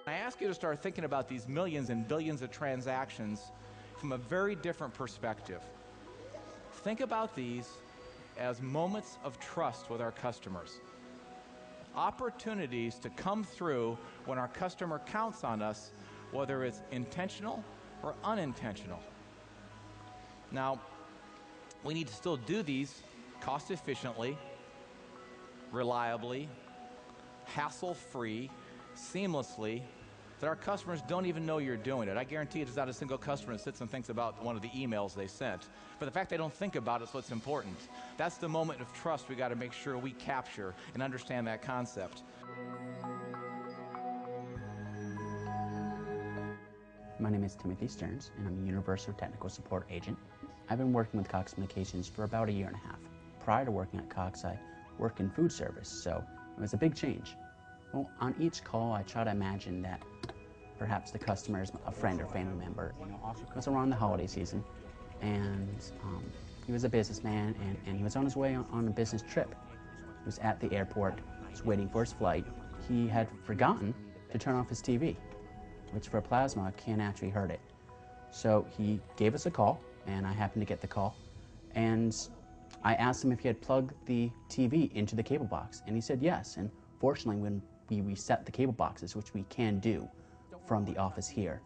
I ask you to start thinking about these millions and billions of transactions from a very different perspective. Think about these as moments of trust with our customers. Opportunities to come through when our customer counts on us, whether it's intentional or unintentional. Now, we need to still do these cost efficiently, reliably, hassle-free, seamlessly, that our customers don't even know you're doing it. I guarantee there's not a single customer that sits and thinks about one of the emails they sent. But the fact they don't think about it is what's important. That's the moment of trust we got to make sure we capture and understand that concept. My name is Timothy Stearns, and I'm a Universal Technical Support Agent. I've been working with Cox Communications for about a year and a half. Prior to working at Cox, I worked in food service, so it was a big change. Well, on each call, I try to imagine that perhaps the customer is a friend or family member. It was around the holiday season, and he was a businessman, and he was on his way on a business trip. He was at the airport, was waiting for his flight. He had forgotten to turn off his TV, which for plasma can't actually hurt it. So he gave us a call, and I happened to get the call, and I asked him if he had plugged the TV into the cable box, and he said yes. And fortunately, when we reset the cable boxes, which we can do from the office here,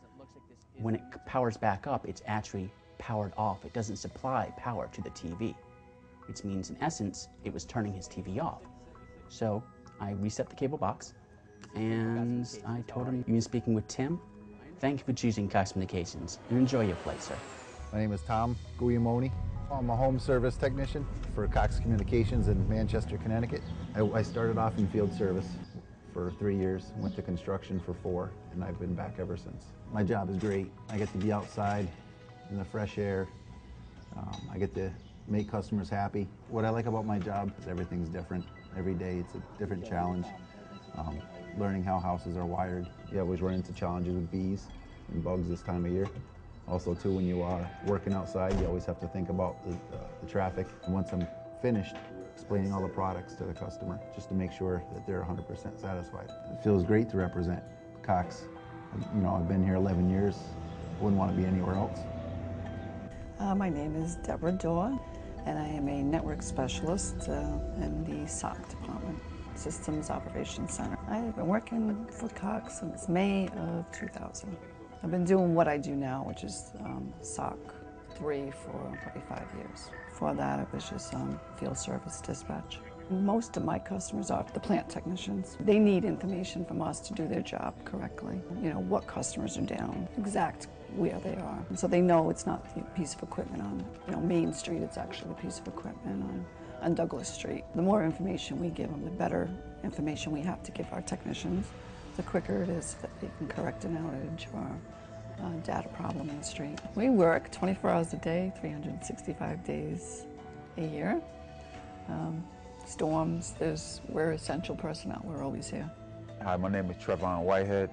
when it powers back up, it's actually powered off. It doesn't supply power to the TV, which means in essence, it was turning his TV off. So I reset the cable box, and I told him, "You've been speaking with Tim. Thank you for choosing Cox Communications, and enjoy your flight, sir." My name is Tom Guglielmoni. I'm a home service technician for Cox Communications in Manchester, Connecticut. I started off in field service for 3 years, went to construction for 4, and I've been back ever since. My job is great. I get to be outside in the fresh air. I get to make customers happy. What I like about my job is everything's different. Every day it's a different challenge. Learning how houses are wired. You always run into challenges with bees and bugs this time of year. Also too, when you are working outside, you always have to think about the traffic. And once I'm finished explaining all the products to the customer, just to make sure that they're 100% satisfied. It feels great to represent Cox. You know, I've been here 11 years. Wouldn't want to be anywhere else. My name is Deborah Dorr, and I am a network specialist in the SOC department, Systems Operations Center. I've been working for Cox since May of 2000. I've been doing what I do now, which is SOC 3 for probably 5 years. Before that, it was just field service dispatch. Most of my customers are the plant technicians. They need information from us to do their job correctly. You know, what customers are down, exact where they are. So they know it's not a piece of equipment on Main Street, it's actually a piece of equipment on Douglas Street. The more information we give them, the better information we have to give our technicians, the quicker it is that they can correct an outage or a data problem in the street. We work 24 hours a day, 365 days a year. Storms, we're essential personnel, we're always here. Hi, my name is Trevon Whitehead.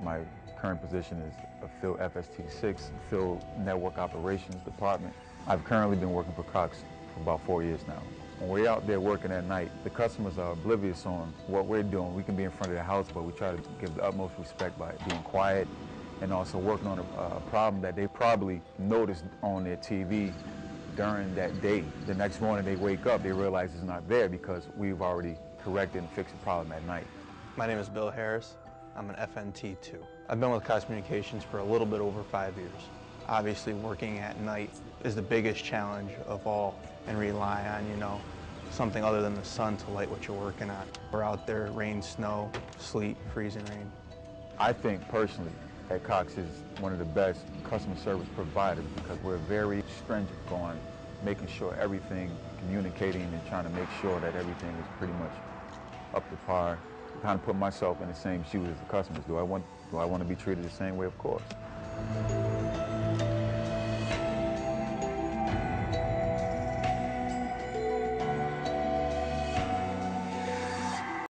My current position is a Field FST6, Field Network Operations Department. I've currently been working for Cox for about 4 years now. When we're out there working at night, the customers are oblivious on what we're doing. We can be in front of the house, but we try to give the utmost respect by being quiet and also working on a problem that they probably noticed on their TV during that day. The next morning they wake up, they realize it's not there because we've already corrected and fixed the problem at night. My name is Bill Harris. I'm an FNT2. I've been with Cox Communications for a little bit over 5 years. Obviously, working at night is the biggest challenge of all, and rely on, something other than the sun to light what you're working on. We're out there, rain, snow, sleet, freezing rain. I think personally that Cox is one of the best customer service providers because we're very stringent on making sure everything, communicating and trying to make sure that everything is pretty much up to par. Kind of put myself in the same shoes as the customers. Do I want to be treated the same way? Of course.